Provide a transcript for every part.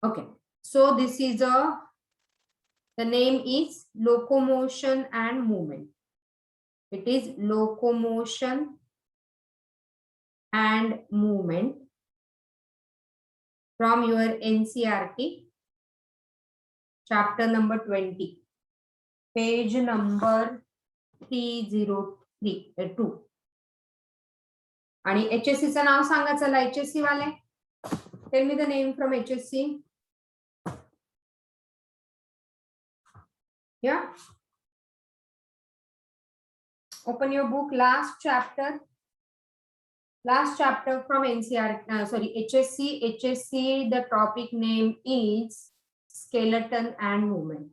Okay, so this is the name is locomotion and movement. It is locomotion and movement from your NCERT, chapter number 20, page number 302. आणि HSC चं नाव सांगा चला. HSC वाले, tell me the name from HSC. Yeah, open your book, last chapter from NCERT, sorry, HSC, the topic name is skeleton and movement.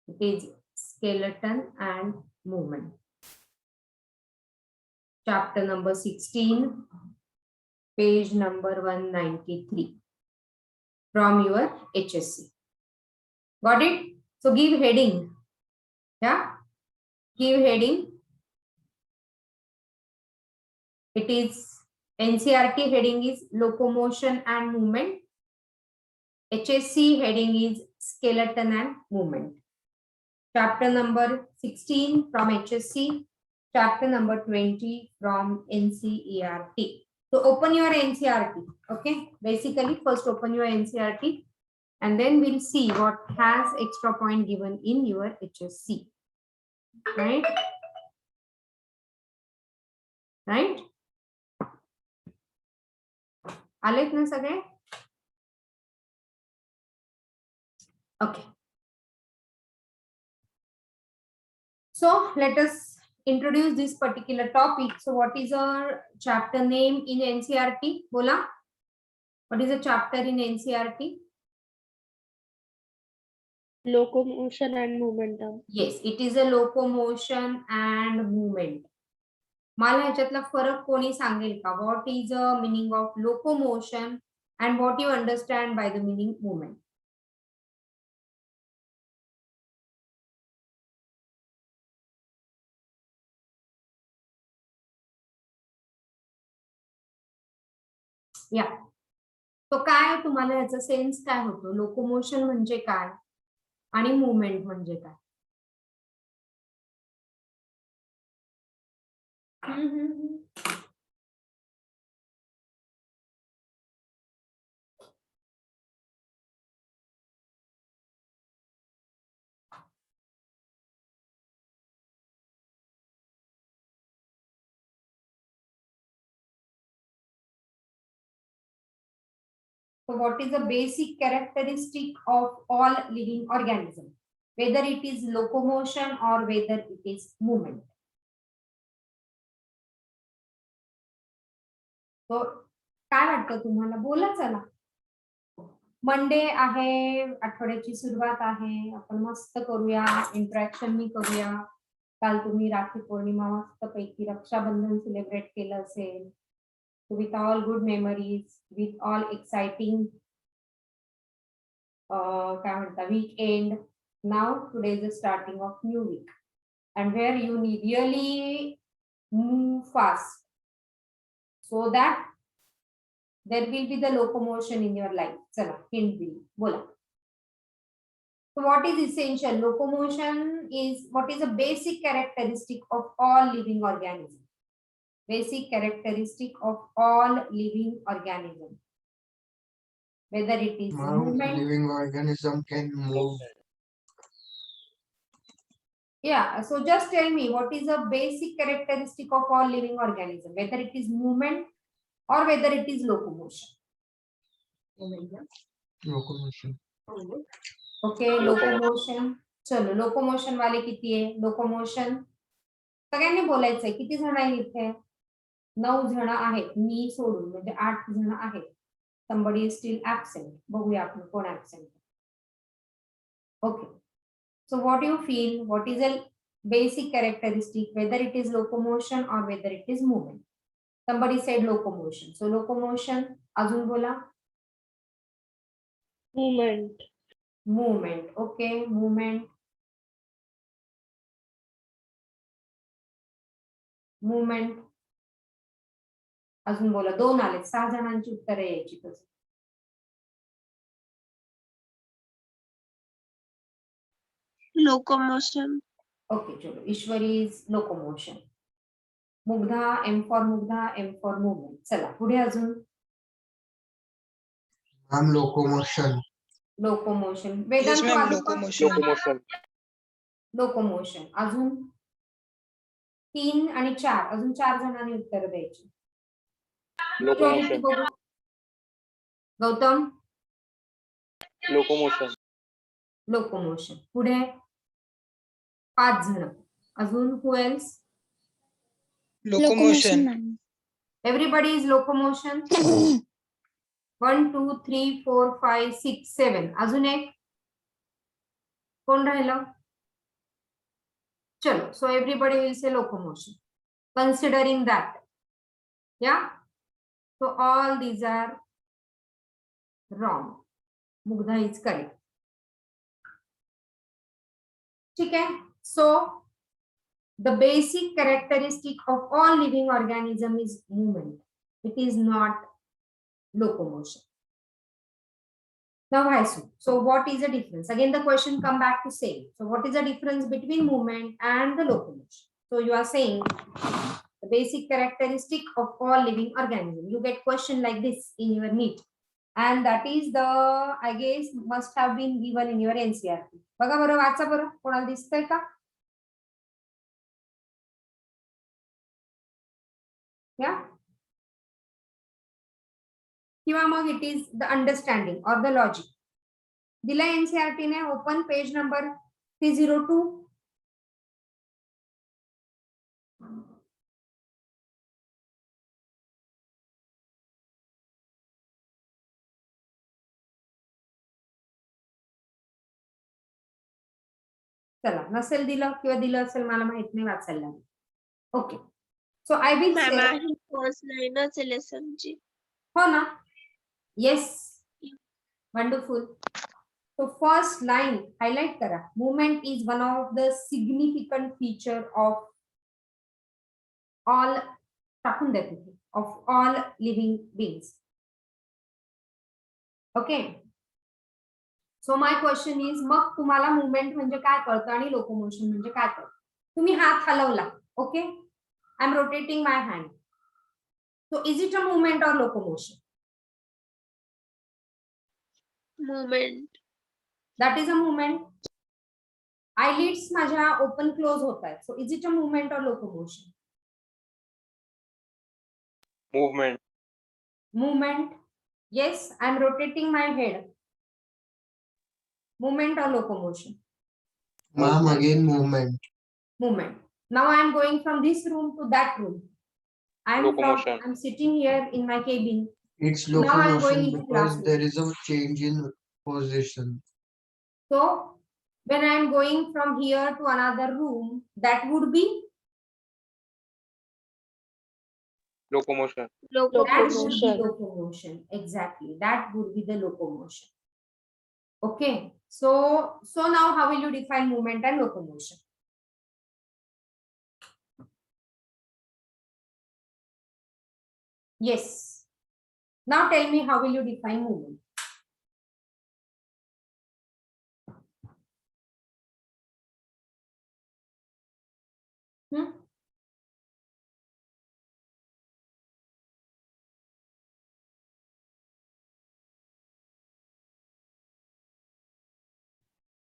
It is skeleton and movement. Chapter number 16, page number 193 from your HSC. Got it? So give heading. Yeah, give heading. It is NCERT heading is locomotion and movement. HSC heading is skeleton and movement. Chapter number 16 from HSC, chapter number 20 from NCERT. So open your NCERT. Okay, basically first open your NCERT and then we'll see what has extra point given in your HSC. Right? Right? आलेत ना सगळे? Okay. So let us introduce this particular topic. So what is our chapter name in NCERT? Bola. What is the chapter in NCERT? Locomotion and momentum. Yes, it is a locomotion and movement. मला ह्याच्यातला फरक कोणी सांगेल का? What is the meaning of locomotion and what you understand by the meaning movement? Yeah. तो काय तुम्हाला याचा sense काय होतो? लोकोमोशन म्हणजे काय आणि मूवमेंट म्हणजे काय? So what is the basic characteristic of all living organism, whether it is locomotion or whether it is movement? So काय वाटतं तुम्हाला? बोला चला. मंडे आहे, आठवड्याची सुरुवात आहे, आपण मस्त करूया, इंटरॅक्शन मी करूया. काल तुम्ही राखी पौर्णिमा मस्त पैकी रक्षाबंधन सेलिब्रेट केलं असेल. With all good memories, with all exciting काय म्हणता weekend. Now today is the starting of new week and where you need really move fast so that there will be the locomotion in your life. चला hint दिली, बोला. So what is essential? Locomotion is what is a basic characteristic of all living organisms. Basic characteristic of all living organisms. Whether it is movement, living organism can move. Yeah, so just tell me what is a basic characteristic of all living organism, whether it is movement or whether it is locomotion. Locomotion. Okay, locomotion. चलो locomotion वाले किती आहे? Locomotion सगळ्यांनी बोलायचंय. किती जण आहेत इथे? 9 जण आहेत, मी सोडून, म्हणजे 8 जण आहेत. Somebody is still absent. बघूया आपण कोण absent. Okay. So what do you feel? What is a basic characteristic, whether it is locomotion or whether it is movement? Somebody said locomotion. So locomotion, अजून बोला. Movement. Movement. Okay, movement. Movement. अजून बोला. 2 आले. 6 जणांची उत्तरे यायची. Locomotion. Okay, chalo. Ishwari is locomotion. Mugdha, M for Mugdha, M for movement. चला पुढे अजून Ma'am, locomotion. लोकोमोशन. वेदांत Yes, ma'am. अजून पण Locomotion. लोकोमोशन. अजून 3 आणि 4 अजून 4 जणांनी उत्तर द्यायची. Locomotion. बघू. गौतम Locomotion. लोकोमोशन. पुढे 5 जण. अजून who else? Locomotion. Everybody is locomotion. 1 2 3 4 5 6 7. अजून एक कोण राहिलं? चलो, so everybody will say locomotion. Considering that, yeah. So all these are wrong. Mugdha is correct. ठीक है. So the basic characteristic of all living organism is movement. It is not locomotion. Now I see. So what is the difference? Again, the question come back to same. So what is the difference between movement and the locomotion? So you are saying the basic characteristic of all living organism. You get question like this in your NEET. And that is the, I guess, must have been given in your NCERT. बघा बरं, वाचा बरं, कोणाला दिसतंय का? Yeah. किंवा मग it is the understanding or the logic. दिला NCERT ने, open page number 302. चला, नसेल दिलं किंवा दिलं असेल मला माहित नाही, वाचायला लागेल. Okay. So I will say first लाईनच आहे लेसनची. हो ना. Yes, wonderful. So first line highlight करा. Movement is one of the significant feature of all, टाकून द्या तिथे, of all living beings. Okay. So my question is, मग तुम्हाला movement म्हणजे काय कळतं आणि locomotion म्हणजे काय कळतं? तुम्ही हात हलवला. Okay. I'm rotating my hand. So is it a movement or locomotion? Movement. That is a movement. Eyelids माझ्या open close होत आहेत. So is it a movement or locomotion? Movement. Movement. Yes, I'm rotating my head. Movement or locomotion? Ma'am, again movement. Movement. Now I am going from this room to that room. Locomotion. I'm sitting here in my cabin. It's Now I'm going locomotion into because classroom. there is a change in position. So when I am going from here to another room, that would be Locomotion. that would be Locomotion. locomotion. Exactly, that would be the locomotion. Okay. So now how will you define movement and locomotion? Yes. Now tell me, how will you define movement?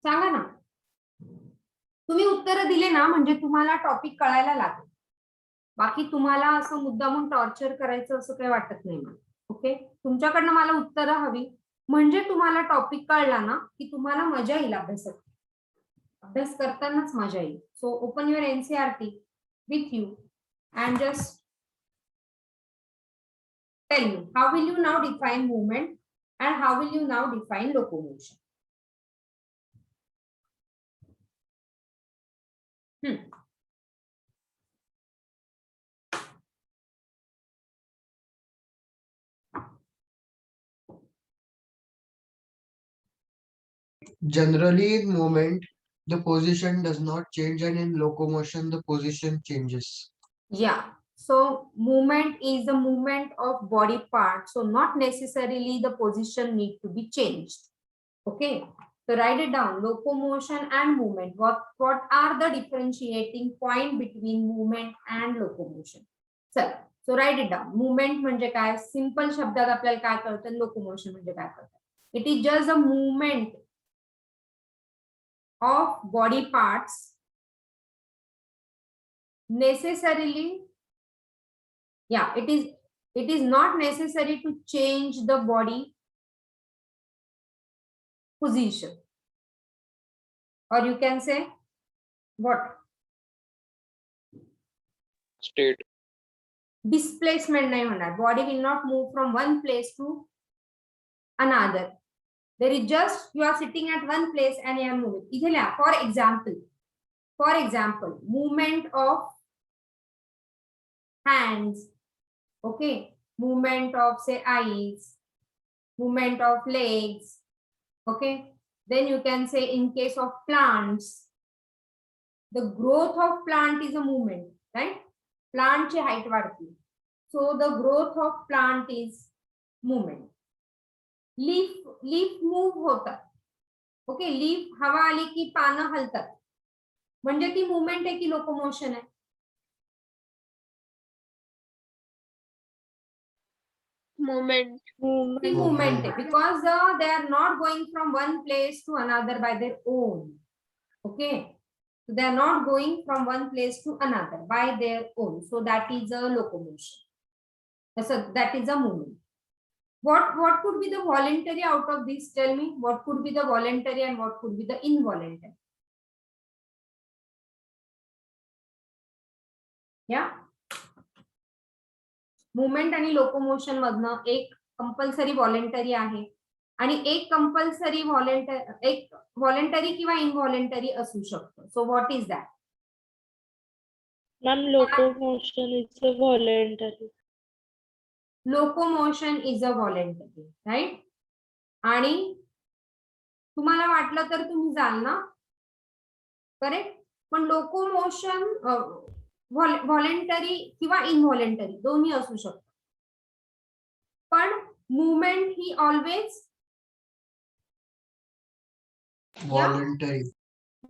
सांगा ना. तुम्ही उत्तर दिले ना म्हणजे तुम्हाला topic कळायला लागेल. बाकी तुम्हाला असं मुद्दामून टॉर्चर करायचं असं काही वाटत नाही मला. ओके. तुमच्याकडनं मला उत्तर हवी म्हणजे तुम्हाला टॉपिक कळला ना की तुम्हाला मजा येईल अभ्यासात. अभ्यास करतानाच मजा येईल. So open your NCERT with you and just tell me, how will you now define movement and how will you now define locomotion? Generally, in movement, the position does not change, and in locomotion, the position changes. Yeah. So movement is the movement of body part. So not necessarily the position need to be changed. Okay. So write it down. Locomotion and movement. What are the differentiating point between movement and locomotion? So write it down. Movement म्हणजे काय? Simple शब्दात आपल्याला काय कळतं? Locomotion म्हणजे काय कळतं? It is just a movement of body parts necessarily. Yeah, it is not necessary to change the body position. Or you can say what? State. Displacement nahi honar. Body will not move from one place to another. There is just you are sitting at one place and you are moving. इथे लिहा. For example, movement of hands, okay, movement of say eyes, movement of legs, okay. Then you can say in case of plants, the growth of plant is a movement, right? Plant ची height वाढते. So the growth of plant is movement. Leaf move होतात. Okay, leaf हवा आली की पानं हलतात, म्हणजे ती movement आहे की लोकोमोशन आहे? Movement. ती मुवमेंट आहे, because they are not going from one place to another by their own. Okay, so they are not going from one place to another by their own, so that is a locomotion. So that is a movement. What could be the voluntary out of this? Tell me, what could be the voluntary and what could be the involuntary? Yeah, movement आणि locomotion मधनं एक compulsory voluntary आहे आणि एक compulsory एक voluntary किंवा involuntary असू शकतो. So what is that? Ma'am, locomotion is a voluntary. Locomotion is a voluntary, right? आणि तुम्हाला वाटलं तर तुम्ही जाल ना, करेक्ट? पण लोकोमोशन व्हॉलेंटरी किंवा इनव्हॉलेंटरी दोन्ही असू शकतं. पण मुवमेंट ही ऑलवेज Voluntary.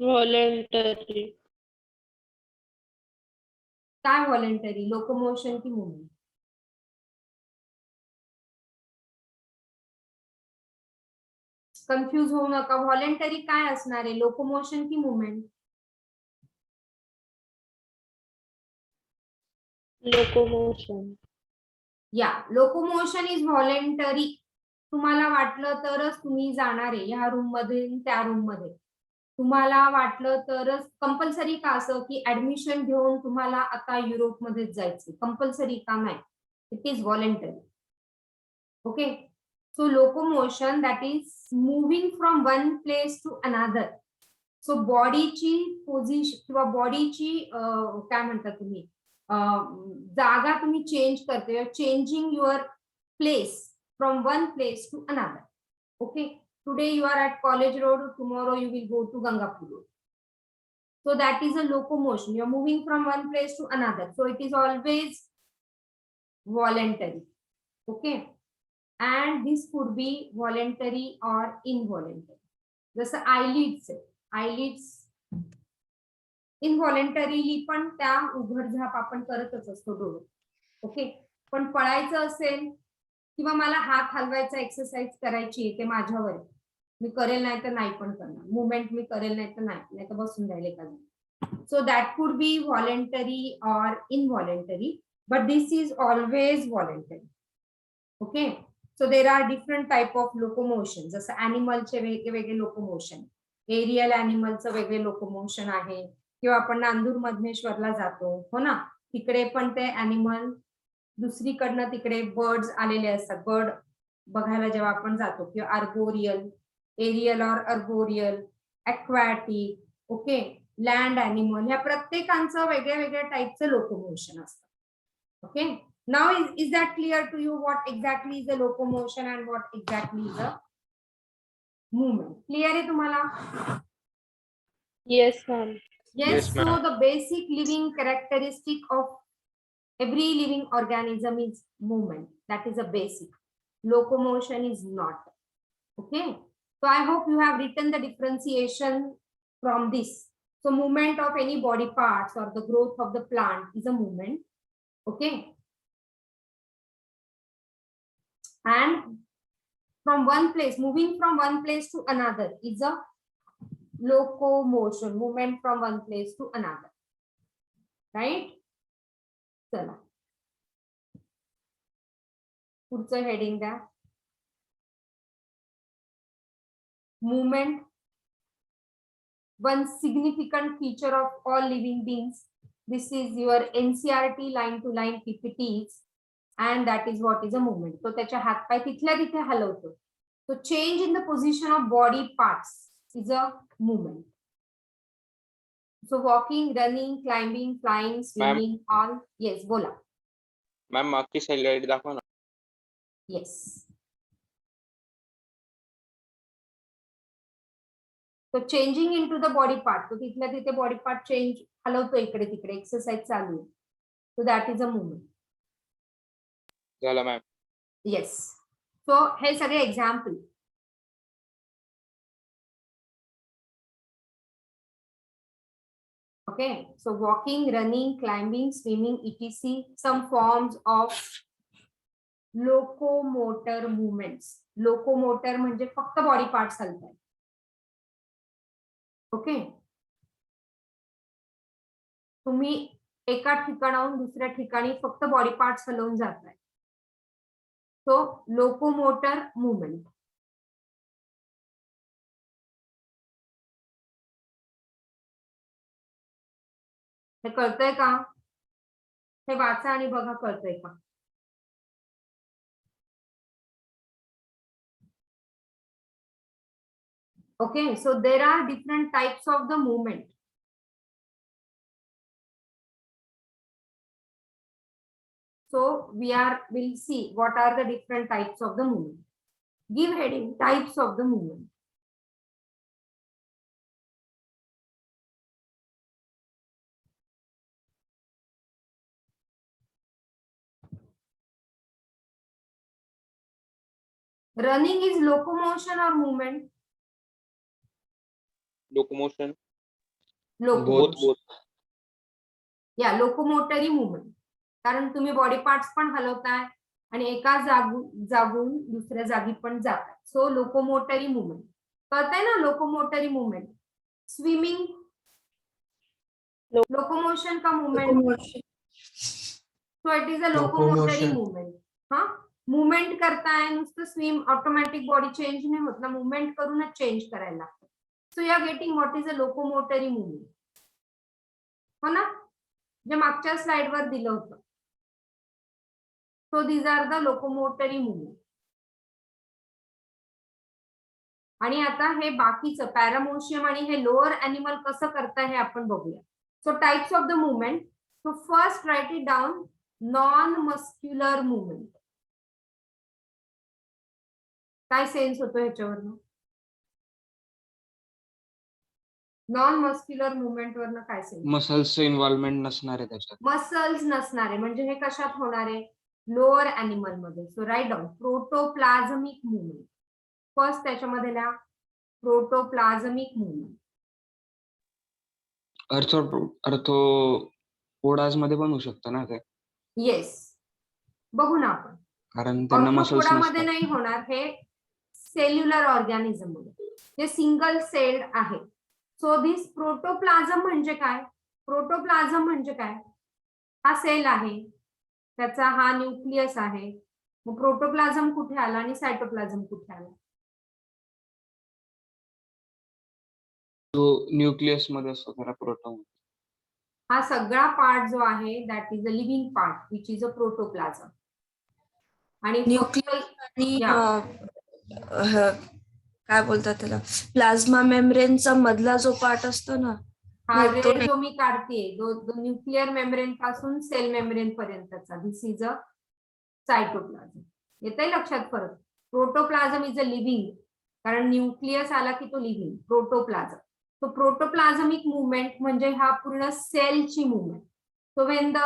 Voluntary. काय व्हॉलेंटरी? लोकोमोशन की मुवमेंट? कन्फ्यूज होऊ नका. व्हॉलेंटरी काय असणार आहे? लोकोमोशन की मुवमेंट? Locomotion. या, लोकोमोशन इज व्हॉलेंटरी. तुम्हाला वाटलं तरच तुम्ही जाणार आहे ह्या रूम मध्ये त्या रूम मध्ये. तुम्हाला वाटलं तरच कंपल्सरी का असं की ऍडमिशन घेऊन तुम्हाला आता युरोप मध्ये जायचं? कंपल्सरी का नाही? It is voluntary. Okay, so locomotion that is moving from one place to another. So बॉडीची पोझिशन किंवा बॉडीची काय म्हणता तुम्ही, जागा तुम्ही चेंज करते, changing your place from one place to another. Okay, today you are at College Road, tomorrow you will go to Gangapur Road. So that is a locomotion. You are moving from one place to another. So it is always voluntary. Okay, and this could be voluntary or involuntary. जसं eyelids आहे, eyelids इनव्हॉलेंटरीली पण त्या उघडझाप आपण करतच असतो डोळे. Okay, पण पळायचं असेल किंवा मला हात हलवायचा एक्सरसाइज करायची आहे, ते माझ्यावर आहे. मी करेल नाही तर नाही पण करणार. मुवमेंट मी करेल नाही तर नाही तर बसून राहिले का. So that could be voluntary or involuntary, but this is always voluntary. Okay, so there are different type of locomotion. जसं ॲनिमलचे वेगवेगळे लोकोमोशन, एरियल ॲनिमलचं वेगळे लोकोमोशन आहे. किंवा आपण नांदूर मधमेश्वरला जातो, हो ना, तिकडे पण ते ॲनिमल दुसरीकडनं तिकडे बर्ड्स आलेले असतात. बर्ड बघायला जेव्हा आपण जातो, किंवा arboreal, aerial or arboreal, aquatic, okay, land animal, ह्या प्रत्येकांचं वेगळ्या वेगळ्या टाईपचं लोकोमोशन असतं. Okay, now is that clear to you what exactly is a locomotion and what exactly is a movement? Clear आहे तुम्हाला? Yes, ma'am. Yes, so ma'am. the basic living characteristic of every living organism is movement. That is a basic. Locomotion is not. Okay. So I hope you have written the differentiation from this. So movement of any body parts or the growth of the plant is a movement. Okay. And from one place, moving from one place to another is a locomotion, movement from one place to another. Right? चला. पुढचं heading द्या. Movement, one significant feature of all living beings. This is your NCERT line to line PPTs, and that is what is a movement. So त्याच्या हातपाय तिथल्या तिथे हलवतो. So change in the position of body parts is a movement. So walking, running, climbing, flying, swimming, all. Yes, बोला. Ma'am मागची slide दाखवा ना. Yes. So changing into the body part. So तिथल्या तिथे body part change हलवतो इकडे तिकडे, exercise चालू आहे. So that is a movement. झालं मॅम. Yes. So हे सगळे example. Okay. So walking, running, climbing, swimming, etc. Some forms of locomotor movements. Locomotor म्हणजे फक्त body parts हलतात. ओके. तुम्ही एका ठिकाणाहून दुसऱ्या ठिकाणी फक्त बॉडी पार्ट्स हलवून जाताय. सो लोकोमोटर मूवमेंट. हे कळतंय का? हे वाचा आणि बघा कळतंय का? Okay, so there are different types of the movement. So we'll see what are the different types of the movement. Give heading types of the movement. Running is locomotion or movement? Locomotion. Locomotion. Both. या locomotory movement. कारण तुम्ही body parts पण हलवताय आणि एका जागून दुसऱ्या जागी पण जाताय. सो लोकोमोटरी मुवमेंट. कळतंय ना लोकोमोटरी मुवमेंट. स्विमिंग लोकोमोशन का movement. So it is a locomotory movement. हाँ, मुवमेंट करताय नुसतं स्विम ऑटोमॅटिक बॉडी चेंज नाही होत ना, मुवमेंट करूनच चेंज करायला लागतं. So you are getting what is a locomotory movement. हो ना, जे मागच्या स्लाइड वर दिलं होतं. So these are the locomotory movement. आणि आता हे बाकीचं पॅरामोशियम आणि हे लोअर एनिमल कसं करताय हे आपण बघूया. So types of the movement. So first write it down. Non muscular movement. काय सेन्स होतो ह्याच्यावरनं? नॉन मस्क्युलर मुवमेंट वरनं काय सेन्स? मसल्स इन्व्हॉल्वमेंट नसणार आहे त्याच्यात. मसल्स नसणारे म्हणजे हे कशात होणार आहे? लोअर एनिमल मध्ये. सो राईट डाऊन प्रोटोप्लाझमिक मुवमेंट. फर्स्ट त्याच्यामध्ये लिहा प्रोटोप्लाझमिक मुवमेंट. अर्थोपोडाज मध्ये पण होऊ शकतं ना ते. येस, बघू ना आपण. कारण त्यांना मसल्स ऑर्थोपोडामध्ये नसतात. नाही होणार, हे सेल्युलर ऑर्गॅनिझम मध्ये जे सिंगल सेल्ड आहे. सो दिस प्रोटोप्लाझम म्हणजे काय? प्रोटोप्लाझम म्हणजे काय? हा सेल आहे, त्याचा हा न्यूक्लियस आहे. मग प्रोटोप्लाझम कुठे आला आणि सायटोप्लाझम कुठे आला? तो न्यूक्लियस मध्ये असतो त्याला प्रोटो. हा सगळा पार्ट जो आहे that is a living part which is a protoplasm. आणि न्यूक्लियस आणि या. काय बोलतात त्याला, प्लाझ्मा मेम्ब्रेनचा मधला जो पार्ट असतो ना, हा नाही, तो रेड जो मी काढतेय न्यूक्लिअर मेम्ब्रेन पासून सेल मेम्ब्रेन पर्यंतचा दिस इज अ सायटोप्लाझम. येतंय लक्षात फरक? प्रोटोप्लाझम इज अ लिव्हिंग, कारण न्यूक्लियस आला की तो लिव्हिंग. प्रोटोप्लाझम. सो प्रोटोप्लाझमिक मुवमेंट म्हणजे हा पूर्ण सेलची movement. So when the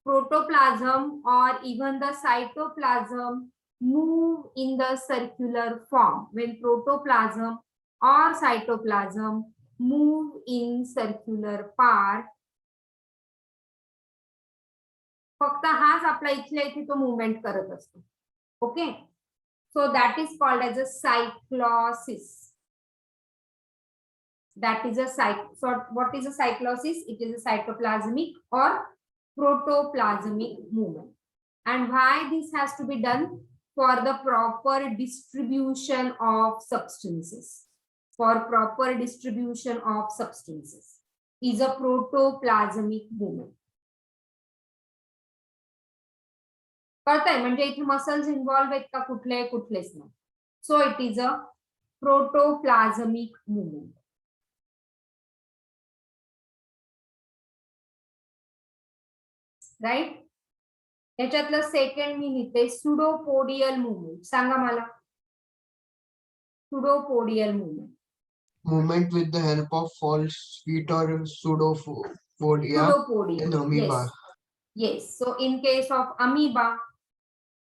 protoplasm or even the cytoplasm move in the circular form. When protoplasm or cytoplasm move in circular part, फक्त हाच आपला इथल्या इथे तो मूवमेंट करत असतो. Okay, so that is called as a cyclosis. That is a so what is a cyclosis? It is a cytoplasmic or protoplasmic movement. And why this has to be done? For the proper distribution of substances. For proper distribution of substances is a protoplasmic movement. कळतंय? म्हणजे इथे muscles involve आहेत का? कुठलेच नाही. So it is a protoplasmic movement. Right. याच्यातलं second मी लिहिते सुडोपोडियल मूवमेंट. सांगा मला. Pseudopodial movement. Movement with the help of false feet or pseudopodia in amoeba. Yes. So in case of amoeba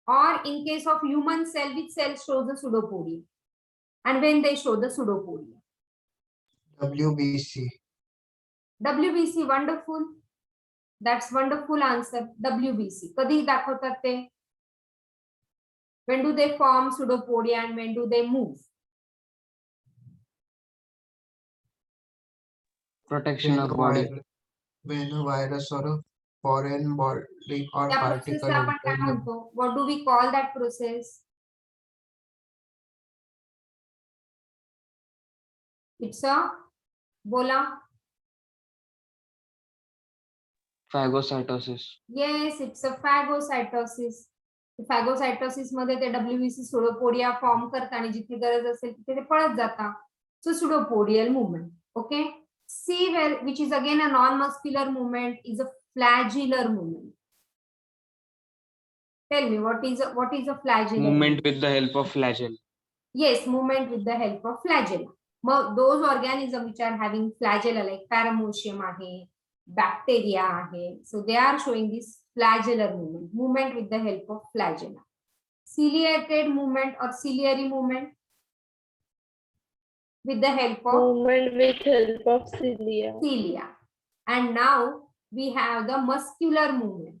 or in case of human cell, which cell shows the pseudopodia? And when they show the pseudopodia? WBC. WBC, wonderful. That's wonderful answer. WBC. कधी दाखवतात ते? When do they form pseudopodia and when do they move? Protection of body. When a virus or a foreign body or त्या particle प्रोसेसला आपण काय enters the म्हणतो? What do we call that process? It's a बोला. Phagocytosis. Yes, it's a phagocytosis. Phagocytosis मध्ये ते WBC pseudopodia form करतात आणि जिथे गरज असेल तिथे ते पळत जातात. So pseudopodial movement. Okay. C, which is again a non-muscular movement, is a flagellar movement. Tell me, what is a flagellar Movement with the help of flagella. Yes, movement with the help of flagella. Those organisms which are having flagella like paramecium ahe, bacteria ahe, so they are showing this flagellar movement with the help of flagella. Ciliated movement or ciliary movement with the help of Movement with help of cilia. cilia. And now we have the muscular movement.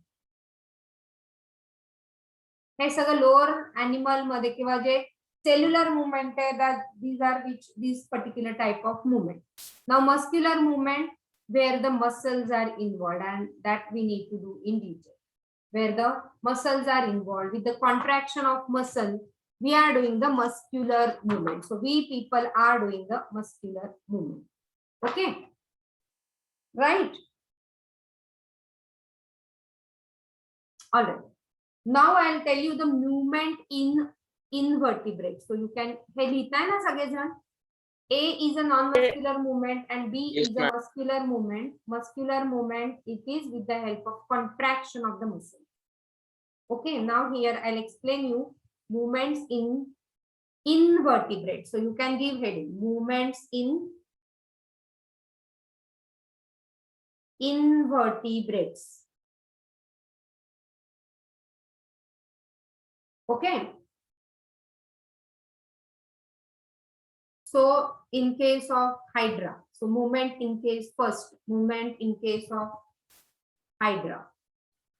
हे सगळं lower animal मध्ये किंवा जे cellular movement आहे, that these are this particular type of movement. Now muscular movement where the muscles are involved, and that we need to do in detail. Where the muscles are involved, with the contraction of muscle, we are doing the muscular movement. So we people are doing the muscular movement. Okay, right? All right. Now I'll tell you the movement in invertebrates. So you can हे लिहिताय ना सगळेजण. A is a non-muscular movement and B Yes, is a ma'am. muscular movement. Muscular movement, it is with the help of contraction of the muscle. Okay, now here I'll explain you movements in invertebrates. So you can give heading movements in invertebrates. Okay. So in case of Hydra, so movement in case of Hydra.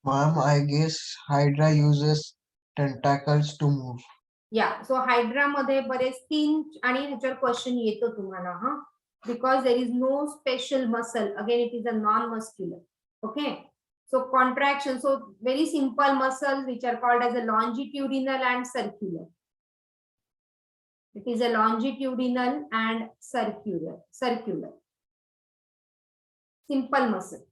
Ma'am, I guess Hydra uses tentacles to move. Yeah, so Hydra मध्ये बरेच 3 आणि ह्याच्यावर question येतो तुम्हाला हा, because there is no special muscle. Again, it is a non-muscular. Okay. So contraction, so very simple muscles which are called as a longitudinal and circular. It is a longitudinal and circular. Simple muscle.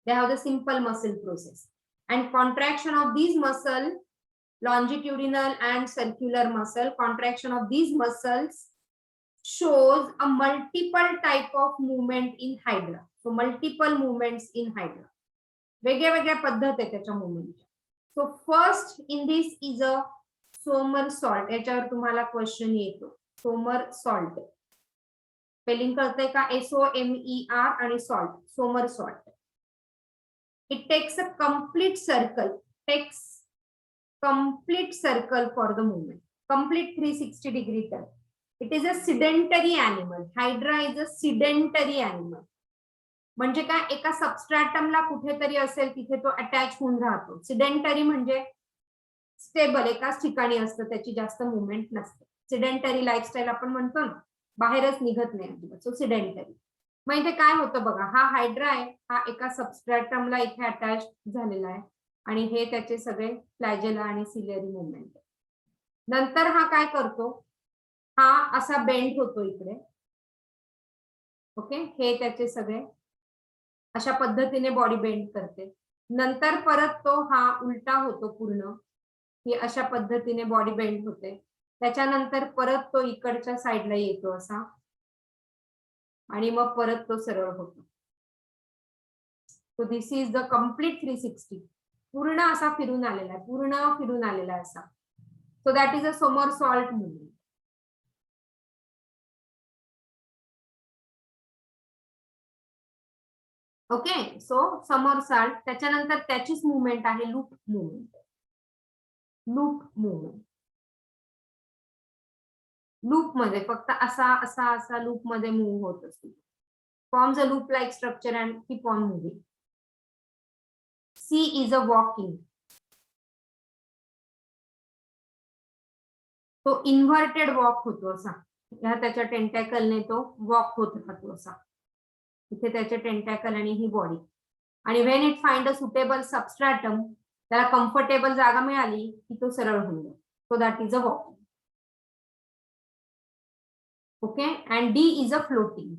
They have the simple muscle process. And contraction of these muscle, longitudinal and circular muscle, contraction of these muscles shows a multiple type of movement in Hydra. So multiple movements in Hydra. वेगळ्या पद्धत आहे त्याच्या मुवमेंटच्या. So first in this is a somersault. याच्यावर तुम्हाला question येतो. Somersault spelling कळतंय का? SOMER आणि salt. Somersault. It takes a complete circle. Takes complete circle for the movement, complete 360 degree turn. It is a sedentary animal. Hydra is a sedentary animal. म्हणजे काय, एका सबस्ट्रॅटमला कुठेतरी असेल तिथे तो अटॅच होऊन राहतो. सिडेंटरी म्हणजे स्टेबल, एकाच ठिकाणी असतं, त्याची जास्त मुवमेंट नसते. सिडेंटरी लाईफस्टाईल आपण म्हणतो ना, बाहेरच निघत नाही. सो सिडेंटरी. मग इथे काय होतं बघा, हा हायड्रा आहे, हा एका सबस्ट्रॅटमला इथे अटॅच झालेला आहे आणि हे त्याचे सगळे फ्लॅजेला आणि सिलिअरी मुवमेंट. नंतर हा काय करतो, हा असा बेंड होतो इकडे. ओके, हे त्याचे सगळे अशा पद्धतीने बॉडी बेंड करते. नंतर परत तो हा उलटा होतो पूर्ण, ही अशा पद्धतीने बॉडी बेंड होते. त्याच्यानंतर परत तो इकडच्या साईडला येतो असा आणि मग परत तो सरळ होतो. So this is the complete 360. पूर्ण असा फिरून आलेला आहे, पूर्ण फिरून आलेला आहे असा. So that is a somersault movement. Okay, so somersault. त्याच्यानंतर त्याचीच मुवमेंट आहे loop movement. Loop movement, loop मध्ये फक्त असा असा असा लूप मध्ये मूव्ह होत असतो. Forms a loop like structure and keep on moving. See is a walking. तो इन्व्हर्टेड वॉक होतो असा, ह्या त्याच्या टेंटॅकलने तो वॉक होत राहतो असा. इथे त्याचे टेंटॅकल आणि ही बॉडी. आणि when it find a suitable substratum, त्याला कम्फर्टेबल जागा मिळाली की तो सरळ होऊन जातो. So that is a walking. Okay, and D is a floating.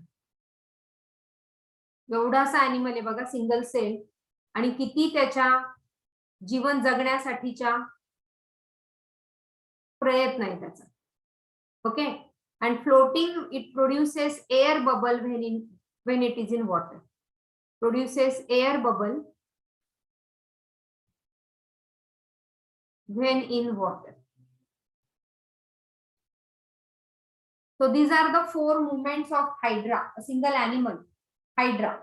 एवढासा अॅनिमल आहे बघा, सिंगल सेल, आणि किती त्याच्या जीवन जगण्यासाठीच्या प्रयत्न आहे त्याचा. Okay, and floating, it produces air bubble when it is in water. Produces air bubble when in water. So these are the 4 movements of hydra, a single animal, hydra.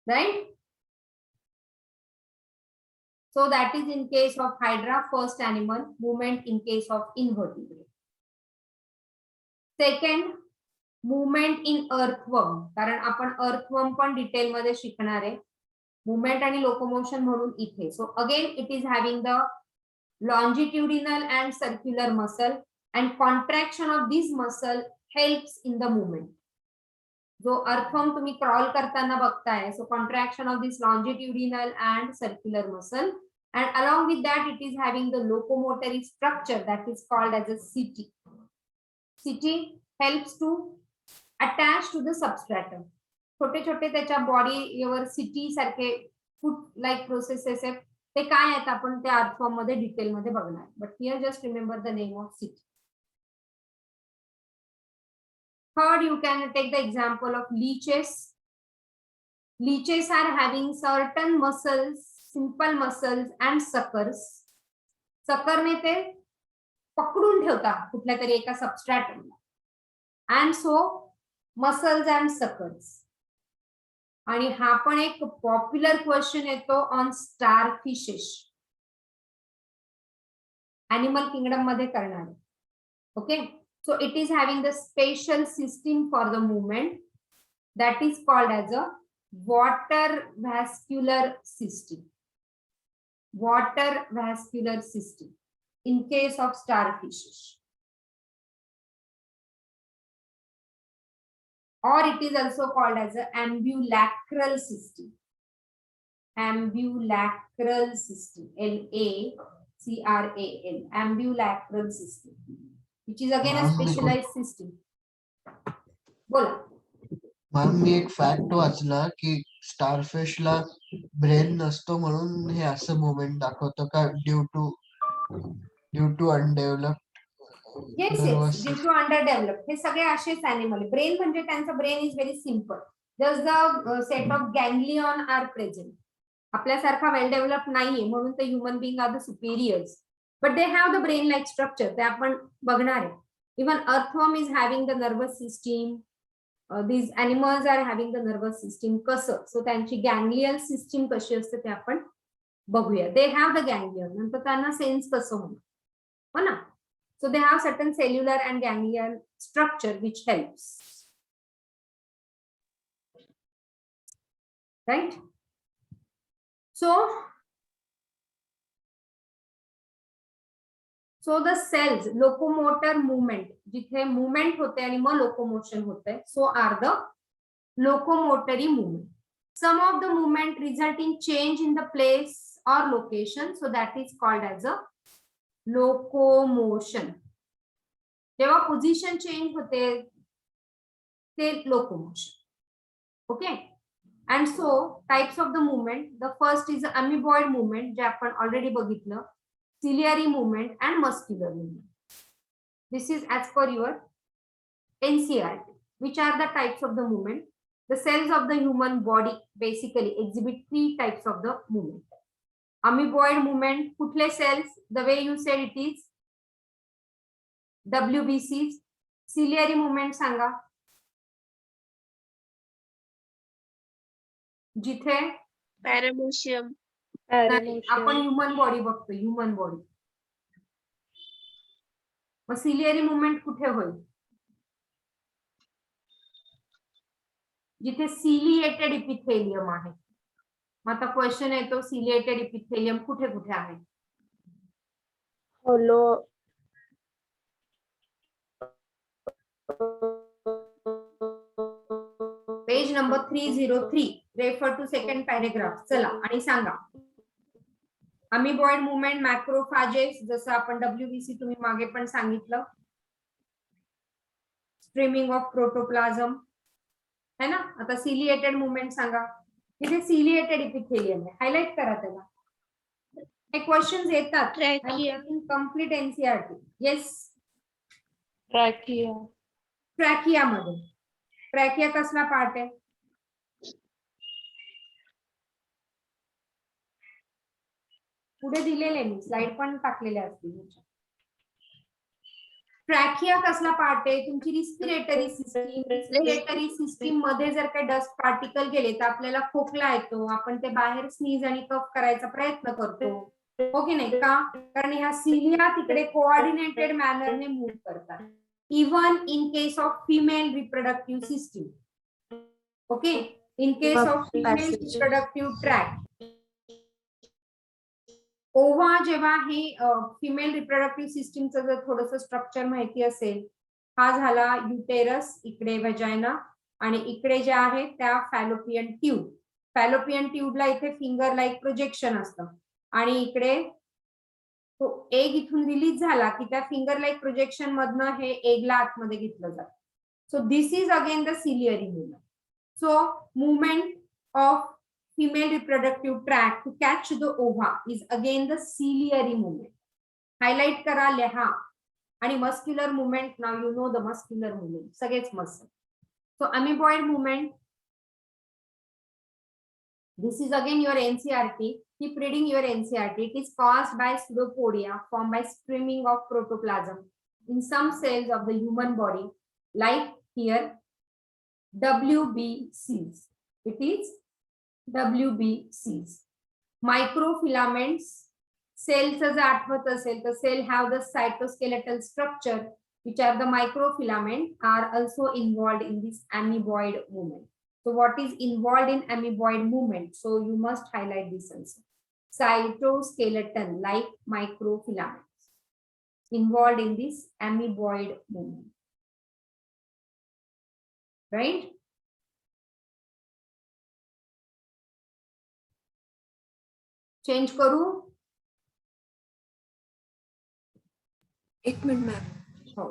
Right? So that is in case of hydra, first animal movement in case of invertebrate. Second, movement in earthworm, कारण आपण earthworm पण detail मध्ये शिकणार आहे. movement आणि locomotion म्हणून इथे. So again it is having the longitudinal and circular muscle, and contraction of this muscle helps in the movement. जो earthworm तुम्ही crawl करताना बघताय, so contraction of this longitudinal and circular muscle, and along with that it is having the locomotory structure that is called as a CT. CT helps to attach to the substratum. छोटे छोटे त्याच्या बॉडीवर CT सारखे फूट like processes आहेत, ते काय आहेत आपण त्या earthworm मध्ये डिटेल मध्ये बघणार. But here just remember the name of CT. Third, you can take the example of leeches. Leeches are having certain muscles, simple muscles and suckers. Suckerने ते पकडून ठेवतात कुठल्या तरी एका सबस्ट्रॅटमला. And so muscles and suckers. आणि हा पण एक पॉप्युलर क्वेश्चन येतो ऑन स्टारफिशेस. एनिमल किंगडम मध्ये करणार. Okay, so it is having the special system for the movement that is called as a water vascular system. Water vascular system in case of starfishes. Or it is also called as a ambulacral system. Ambulacral system, LACRAL, ambulacral system, which is again a specialized system. बोला. Ma'am, मी एक fact वाचला की स्टारफिशला brain नसतो म्हणून हे असं movement दाखवतं का, due to underdeveloped. Yes, yes, due to underdeveloped. हे सगळे असेच अॅनिमल. ब्रेन म्हणजे त्यांचं brain is very simple. Just the set of ganglion are present. आपल्यासारखा वेल डेव्हलप नाहीये म्हणून ते human being are the superiors, but they have the brain like structure. ते आपण बघणार आहे. Even earthworm is having the nervous system, these animals are having the nervous system कसं, so त्यांची गँग्लियल सिस्टीम कशी असते ते आपण बघूया. दे हॅव द गँग्लियन, नंतर त्यांना सेन्स कसं होणार, हो ना. So they have certain cellular and ganglion structure which helps, right? So the cells locomotor movement, जिथे movement होते आणि मग locomotion होते, so are the locomotory movement. Some of the movement result in change in the place or location, so that is called as a locomotion. जेव्हा position change होते ते locomotion. Okay, and so types of the movement, the first is amoeboid movement, जे आपण already बघितलं, ciliary movement and muscular movement. This is as per your NCERT. Which are the types of the movement? The cells of the human body basically exhibit 3 types of the movement. Amoeboid movement, कुठले cells? The way you said it is WBCs. Ciliary movement सांगा, जिथे Paramecium. आपण human body बघतो, human body. मग ciliary movement कुठे होईल? जिथे ciliated epithelium आहे. मग आता question येतो, सिलिएटेड इपिथेलियम कुठे कुठे आहे? हॉलो page number 303, refer to second paragraph. चला आणि सांगा. अमिबॉइड मुवमेंट, मॅक्रोफाजेस, जसं आपण WBC तुम्ही मागे पण सांगितलं, स्ट्रीमिंग ऑफ प्रोटोप्लाझम है ना. आता सिलिएटेड मुवमेंट सांगा, तिथे सिलिएटेड इपिथेलियम आहे, हायलाइट करा त्याला. हे क्वेश्चन्स येतात Trachea. Complete NCERT. Yes, trachea trachea मध्ये. ट्रॅकिया कसला पार्ट आहे? पुढे दिलेले मी स्लाइड पण टाकलेले असतील. ट्रॅकिया कसला पार्ट आहे? तुमची रिस्पिरेटरी सिस्टीम. रिस्पिरेटरी सिस्टीम मध्ये जर काही डस्ट पार्टिकल गेले तर आपल्याला खोकला येतो, आपण ते बाहेर स्नीज आणि कफ करायचा प्रयत्न करतो, हो की नाही का? कारण ह्या सिलिया तिकडे कोऑर्डिनेटेड मॅनरने मूव्ह करतात. Even in case of female reproductive system. Okay, in case of female reproductive tract, ova जेव्हा हे फिमेल रिप्रोडक्टिव्ह सिस्टीमचं जर थोडंसं स्ट्रक्चर माहिती असेल, हा झाला युटेरस, इकडे व्हजायना, आणि इकडे जे आहे त्या फॅलोपियन ट्यूब. फॅलोपियन ट्यूबला इथे फिंगर लाईक प्रोजेक्शन असतं, आणि इकडे तो एग इथून रिलीज झाला की त्या फिंगर लाईक प्रोजेक्शन मधनं हे एगला आतमध्ये घेतलं जातं. So this is again the ciliary movement. So movement of female reproductive tract to catch the ova is again the ciliary movement. Highlight करा, लिहा. आणि muscular movement, now you know the muscular movement, सगळेच muscle. So amoeboid movement, this is again your NCERT. Keep reading your NCERT. It is caused by pseudopodia formed by streaming of protoplasm in some cells of the human body, like here WBCs. It is WBCs. Microfilaments, cells जर आठवत असेल तर cell have the cytoskeletal structure which are the microfilament are also involved in this amoeboid movement. So what is involved in amoeboid movement? So you must highlight this also. Cytoskeleton like microfilaments involved in this amoeboid movement. Right? Change करू? एक minute ma'am. हो.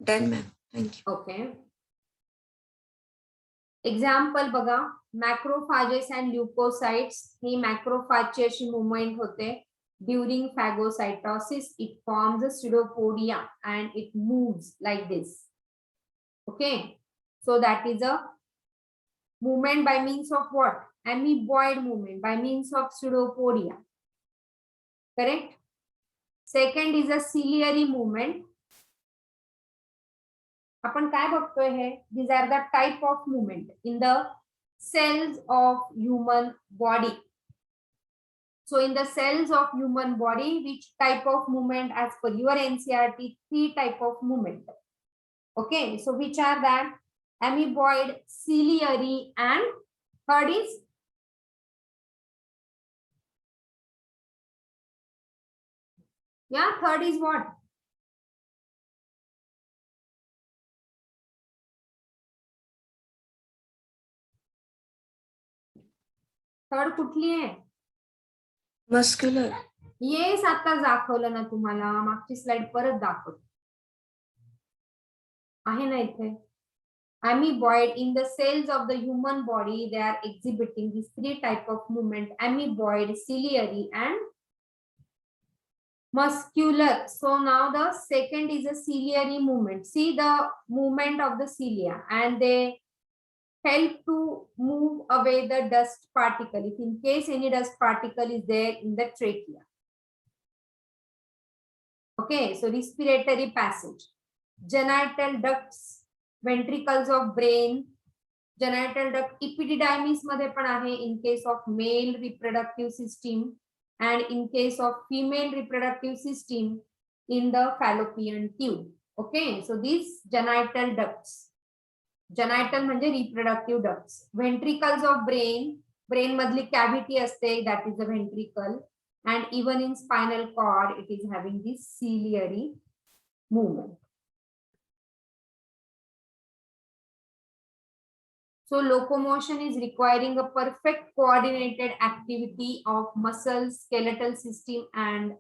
Done ma'am, thank you. Okay, example बघा. Macrophages and leucocytes. ही मॅक्रोफाजची अशी movement होते. During phagocytosis, it forms a pseudopodia and it moves like this. Okay, so that is a movement by means of what? Amoeboid movement by means of pseudopodia. Correct? Second is a ciliary movement. आपण काय बघतोय हे? These are the type of movement in the cells of human body. So in the cells of human body, which type of movement as per your NCERT, 3 type of movement. Okay, so which are that? Amoeboid, ciliary, and third is third is what? Third कुठली आहे? Muscular. Yes, आता दाखवलं ना तुम्हाला, मागची slide परत दाखवतो आहे ना इथे. Amoeboid, in the cells of the human body, they are exhibiting these 3 type of movement: amoeboid, ciliary, and muscular. So now the second is a ciliary movement. See the movement of the cilia, and they help to move away the dust particle if in case any dust particle is there in the trachea. Okay, so respiratory passage, genital ducts, ventricles of brain. Genital duct epididymis मध्ये पण आहे in case of male reproductive system, and in case of female reproductive system in the fallopian tube. Okay, so these genital ducts. Genital म्हणजे reproductive ducts. Ventricles of brain, brain मधली cavity असते, that is the ventricle, and even in spinal cord it is having this ciliary movement. So locomotion is requiring a perfect coordinated activity of muscles, skeletal system, and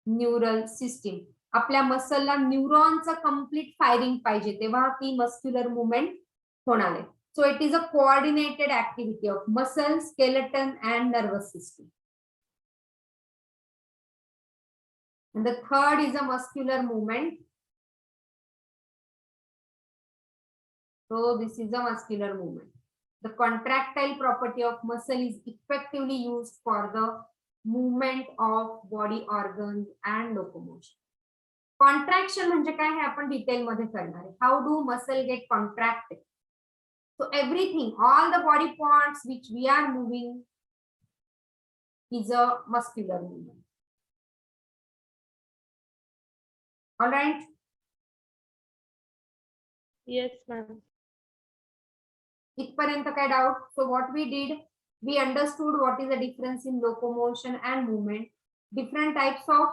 neural system. आपल्या मसलला न्यूरॉनचं complete firing पाहिजे, तेव्हा ती muscular movement होणार आहे. So it is a coordinated activity of muscle, skeleton, and nervous system. And the third is a muscular movement. So this is a muscular movement. The contractile property of muscle is effectively used for the movement of body organs and locomotion. Contraction म्हणजे काय हे आपण detail मध्ये करणार आहे. How do muscle get contracted? So everything, all the body parts which we are moving is a muscular movement. All right. Yes, ma'am. इथपर्यंत काय doubt? So what we did, we understood what is the difference in locomotion and movement. Different types of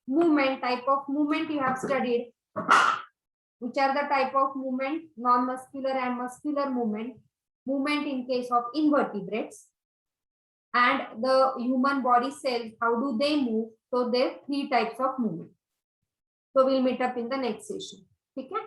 movement, type of movement you have studied. Which are the type of movement? Non-muscular and muscular movement. Movement in case of invertebrates. And the human body cells, how do they move? So there are 3 types of movement. So we'll meet up in the next session. Okay?